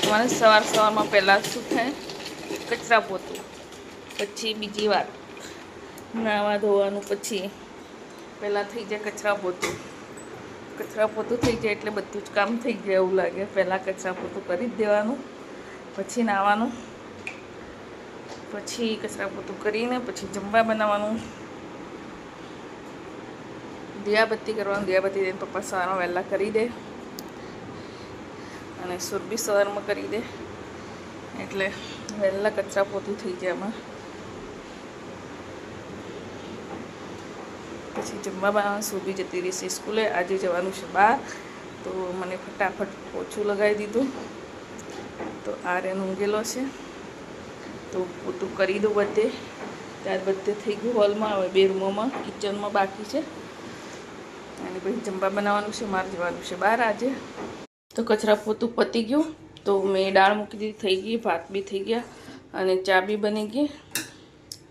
અમારે સવારમાં પહેલાં શું થાય, કચરા પોતું, પછી બીજી વાર નાવા ધોવાનું, પછી પહેલાં થઈ જાય કચરા પોતું થઈ જાય એટલે બધું જ કામ થઈ જાય એવું લાગે. પહેલાં કચરા પોતું કરી જ દેવાનું, પછી નાવાનું, પછી કચરા પોતું કરીને પછી જમવા બનાવવાનું, દિયાબત્તી કરવાનું. દિયાબત્તી દઈને પપ્પા સવારમાં વહેલા કરી દે અને સુરભી સવારમાં કરી દે એટલે વહેલા કચરા પોતું થઈ જાય એમાં. પછી જમવા બનાવવાનું. સુરભી જતી રહેશે સ્કૂલે, આજે જવાનું છે બહાર, તો મને ફટાફટ પોછું લગાવી દીધું. તો આ રેન ઊંઘેલો છે તો પોતું કરી દઉં બધે. ત્યાર બધે થઈ ગયું હોલમાં, હવે 2 રૂમોમાં, કિચનમાં બાકી છે. અને પછી જમવા બનાવવાનું છે, મારે જવાનું છે બહાર આજે. તો કચરા પોતું પતી ગયું, તો મેં દાળ મૂકી દીધી, થઈ ગઈ, ભાત બી થઈ ગયા અને ચા બી બની ગઈ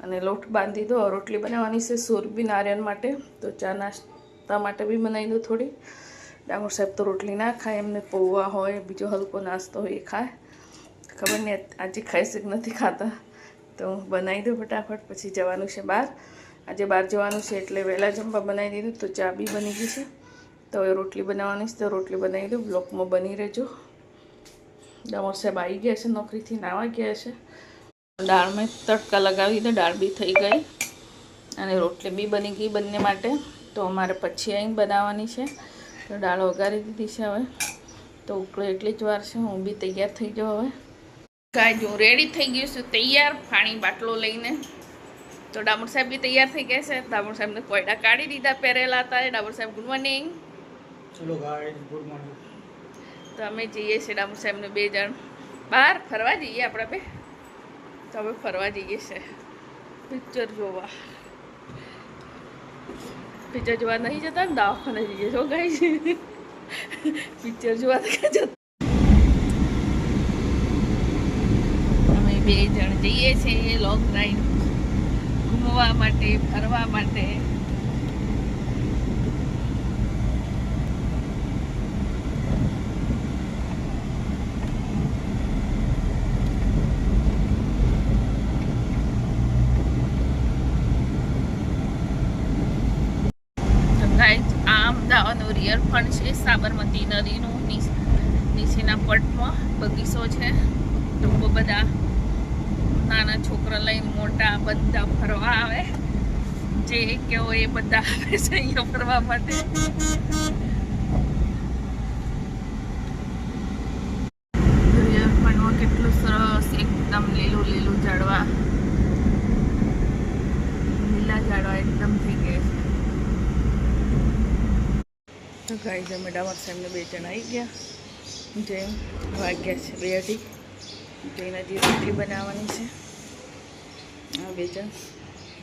અને લોટ બાંધી દો. રોટલી બનાવવાની છે સુરભી નારિયન માટે, તો ચા નાસ્તા માટે બી બનાવી દો થોડી. ડામોર સાહેબ તો રોટલી ના ખાય, એમને પૌવા હોય, બીજો હલકો નાસ્તો હોય એ ખાય. ખબર નહીં આજે ખાઈશ કે નથી ખાતા, તો બનાવી દો ફટાફટ. પછી જવાનું છે બહાર, આજે બહાર જવાનું છે એટલે વહેલા જમવા બનાવી દીધું. તો ચા બી બની ગઈ છે, તો હવે રોટલી બનાવવાની છે, તો રોટલી બનાવી દો. બ્લોકમાં બની રહેજો. ડામોર સાહેબ આવી ગયા છે નોકરીથી, નાવા ગયા છે. દાળમાં તડકા લગાવી દીધા, દાળ બી થઈ ગઈ અને રોટલી બી બની ગઈ બંને માટે. તો અમારે પછી આવીને બનાવવાની છે, તો દાળ વઘારી દીધી છે. હવે તો ઉકળો એટલી જ વાર છે, હું બી તૈયાર થઈ જાઉં. હવે ગાય હું રેડી થઈ ગયું છું, તૈયાર, પાણી બાટલો લઈને. તો ડામોર સાહેબ બી તૈયાર થઈ ગયા છે. ડામોર સાહેબને કોયડા કાઢી દીધા, પહેરેલા હતા. ડામોર સાહેબ ગુડ મોર્નિંગ. ચલો ગાઈસ, ગુડ મોર્નિંગ. તો અમે જઈએ છીએ ડામોર સાહેબને 2 જણ બહાર ફરવા જઈએ આપણે બે. તો હવે ફરવા જઈએ છે પિક્ચર જોવા. પિક્ચર જોવા નહીં જતા ને, દવાખાને જઈએ છો ગાઈસ. પિક્ચર જોવા જતા અમે 2 જણ જઈએ છીએ લોંગ રાઈડ, ઘૂમવા માટે, ફરવા માટે. આ અમદાવાદનું રિવરફ્રન્ટ છે, સાબરમતી નદીનું નીચેના પટમાં બગીચો છે. તો બહુ બધા નાના છોકરા લઈને મોટા બધા ફરવા આવે, જે કેવો એ બધા આવે છે અહીંયા ફરવા માટે. રિવરફ્રન્ટમાં કેટલું સરસ, એકદમ લીલું લીલું ઝાડવા, લીલા ઝાડવા એકદમ થઈ ગયા છે. તો ગાઈસ અમે ડામોર સાહેબને 2 જણ આવી ગયા. જેમ વાગ્યા છે 2:30. જઈને હજી રોટલી બનાવવાની છે. આ 2 જણ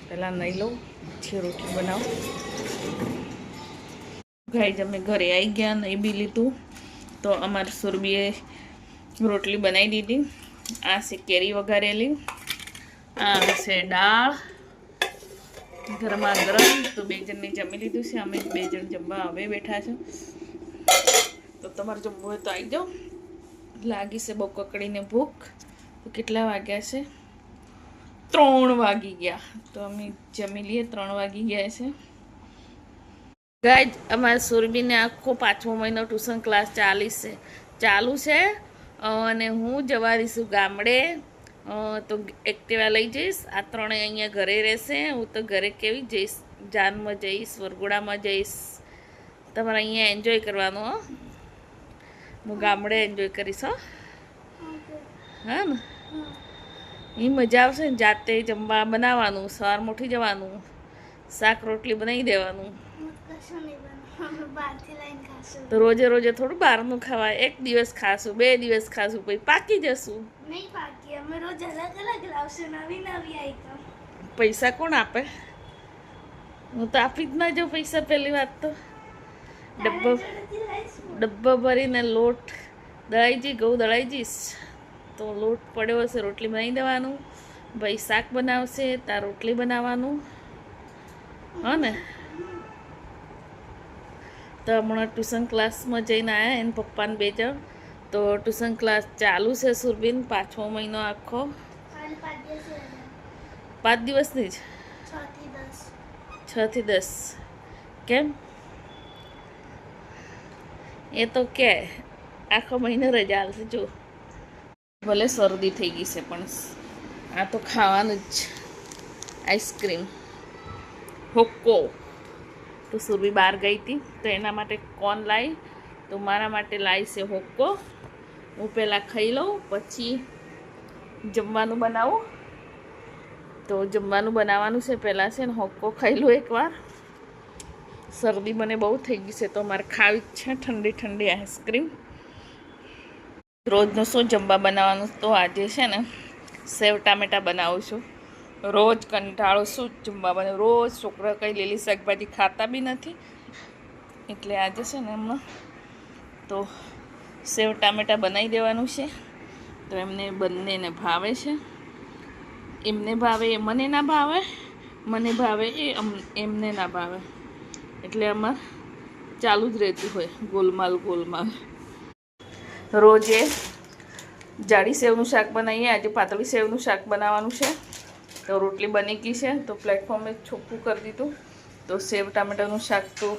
પહેલાં નહીં લઉં, પછી રોટલી બનાવું. ગાઈસ અમે ઘરે આવી ગયા, નહીં બી લીધું. તો અમારી સુરભીએ રોટલી બનાવી દીધી. આ છે કેરી વઘારેલી, આ છે દાળ ગરમા ગરમ. તો 2 જણને જમી લીધું છે, અમે 2 જણ જમવા હવે બેઠા છે. તો તમારે જમવું હોય તો આવી જાઓ. લાગી છે બહુ કકડીને ભૂખ. તો કેટલા વાગ્યા છે? 3 વાગી ગયા. તો અમે જમી લઈએ, 3 વાગી ગયા છે. ગાઈસ અમારા સુરભીને આખો 5મો મહિનો ટ્યુશન ક્લાસ ચાલુ છે અને હું જવાની છું ગામડે. તો એક્ટિવા લઈ જઈશ. આ 3 અહીંયા ઘરે રહેશે. હું તો ઘરે કેવી જઈશ, જાનમાં જઈશ, વરઘોડામાં જઈશ. તમારે અહીંયા એન્જોય કરવાનું. હો, હું ગામડે એન્જોય કરીશ. હો, હા ને, એ મજા આવશે ને. જાતે જમવા બનાવવાનું, સવારમાં ઉઠી જવાનું, શાક રોટલી બનાવી દેવાનું. તો રોજે રોજે થોડું બહારનું ખાવાય. 1 દિવસ ખાશું, 2 દિવસ ખાશું, પછી પાકી જશું. નહીં પાકી, અમે રોજ અલગ અલગ લાવશું, નવી નવી આઈટમ. પૈસા કોણ આપે? હું તો આપી જ ના જાઉં પૈસા. પહેલી વાત તો ડબ્બો ભરીને લોટ દળાઈ જઈ, ઘઉં દળાઈ જઈશ. તો લોટ પડ્યો હશે, રોટલી બનાવી દેવાનું. ભાઈ શાક બનાવશે, તાર રોટલી બનાવવાનું. હા ને. તો હમણાં ટ્યુશન ક્લાસમાં જઈને આવ્યા, એને પપ્પાને 2 જણ. તો ટ્યુશન ક્લાસ ચાલુ છે સુરબીન, 5મો મહિનો આખો. ખાલી 5 દિવસ છે. 5 દિવસની જ, 6 થી 10. 6 થી 10. કેમ? એ તો કે આખો મહિનો રજા આવશે. જો ભલે શરદી થઈ ગઈ છે પણ આ તો ખાવાનું જ. આઈસ્ક્રીમ હોક્કો. તો સુરભી બહાર ગઈ હતી તો એના માટે કોણ લાવી, તો મારા માટે લાવી છે હોક્કો. હું પહેલાં ખાઈ લઉં પછી જમવાનું બનાવું. તો જમવાનું બનાવવાનું છે પહેલાં છે ને હોક્કો ખાઈ લઉં એકવાર. શરદી મને બહુ થઈ ગઈ છે તો મારે ખાવી જ છે ઠંડી ઠંડી આઈસ્ક્રીમ. રોજનું શું જમવા બનાવવાનું, તો આજે છે ને સેવ ટામેટાં બનાવું છું. રોજ કંટાળો શું જમવા બનાવું, રોજ છોકરા કંઈ લીલી શાકભાજી ખાતા બી નથી, એટલે આજે છે ને એમનો તો સેવ ટામેટાં બનાવી દેવાનું છે. તો એમને બંનેને ભાવે છે. એમને ભાવે એ મને ના ભાવે, મને ભાવે એ એમને ના ભાવે, એટલે આમાં ચાલુ જ રહેતું હોય ગોલમાલ ગોલમાલ. રોજે જાડી સેવનું શાક બનાવીએ, આજે પાતળી સેવનું શાક બનાવવાનું છે. તો રોટલી બની ગઈ છે તો પ્લેટફોર્મે ચોખ્ખું કરી દીધું. તો સેવ ટામેટાનું શાક તો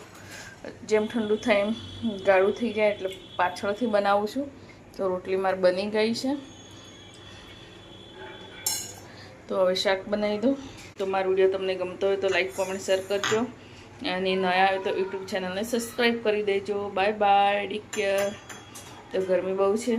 જેમ ઠંડુ થાય એમ ગાળું થઈ જાય એટલે પાછળથી બનાવું છું. તો રોટલી માર બની ગઈ છે. તો હવે શાક બનાવી દઉં. તો મારો વિડીયો તમને ગમતો હોય તો લાઈક કોમેન્ટ શેર કરજો, અને નયા આવે તો યુટ્યુબ ચેનલને સબસ્ક્રાઈબ કરી દેજો. Bye bye, take care. તો ગરમી બહુ છે.